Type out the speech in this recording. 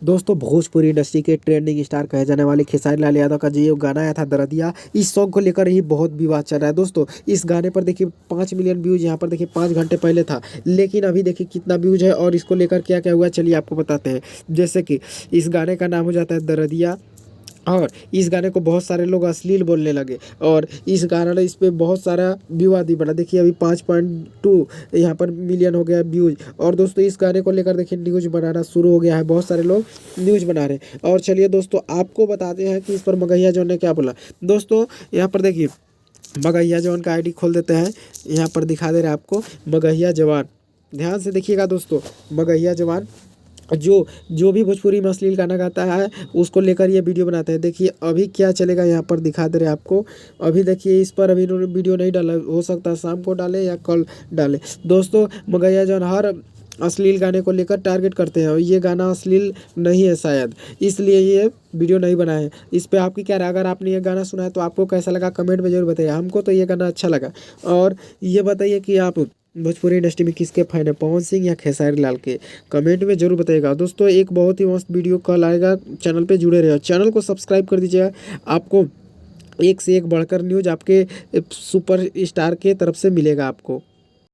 दोस्तों भोजपुरी इंडस्ट्री के trending star कहे जाने वाले खेसारी लाल यादव का जो गाना आया था दरदिया, इस सॉन्ग को लेकर ही बहुत विवाद चल रहा है। दोस्तों इस गाने पर देखिए 5 मिलियन व्यूज यहाँ पर देखिए 5 घंटे पहले था, लेकिन अभी देखिए कितना व्यूज है और इसको लेकर क्या क्या हुआ चलिए आपको बताते हैं। जैसे कि इस गाने का नाम हो जाता है दरदिया, और इस गाने को बहुत सारे लोग अश्लील बोलने लगे और इस कारण इस पे बहुत सारा विवाद भी बढ़ा। देखिए अभी 5.2 यहाँ पर मिलियन हो गया व्यूज। और दोस्तों इस गाने को लेकर देखिए न्यूज़ बनाना शुरू हो गया है, बहुत सारे लोग न्यूज़ बना रहे हैं। और चलिए दोस्तों आपको बताते हैं कि इस पर मगहिया जॉन ने क्या बोला। दोस्तों यहाँ पर देखिए मगहिया जॉन का आईडी खोल देते हैं, यहाँ पर दिखा दे रहे हैं आपको मगहिया जवान। ध्यान से देखिएगा दोस्तों, मगहिया जवान जो जो भी भोजपुरी में अश्लील गाना गाता है उसको लेकर ये वीडियो बनाते हैं। देखिए अभी क्या चलेगा यहाँ पर दिखा दे रहे हैं आपको। अभी देखिए इस पर अभी इन्होंने वीडियो नहीं डाला, हो सकता है शाम को डाले या कल डाले। दोस्तों मगहिया जॉन हर अश्लील गाने को लेकर टारगेट करते हैं और ये गाना अश्लील नहीं है शायद, इसलिए ये वीडियो नहीं बनाए। इस पे आपकी क्या राय? अगर आपने ये गाना सुना है तो आपको कैसा लगा कमेंट में जरूर बताइए। हमको तो ये गाना अच्छा लगा। और ये बताइए कि आप भोजपुरी इंडस्ट्री में किसके फैन है, पवन सिंह या खेसारी लाल के? कमेंट में जरूर बताइएगा। दोस्तों एक बहुत ही मस्त वीडियो कल आएगा, चैनल पे जुड़े रहिए, चैनल को सब्सक्राइब कर दीजिएगा। आपको एक से एक बढ़कर न्यूज़ आपके सुपर स्टार के तरफ से मिलेगा आपको।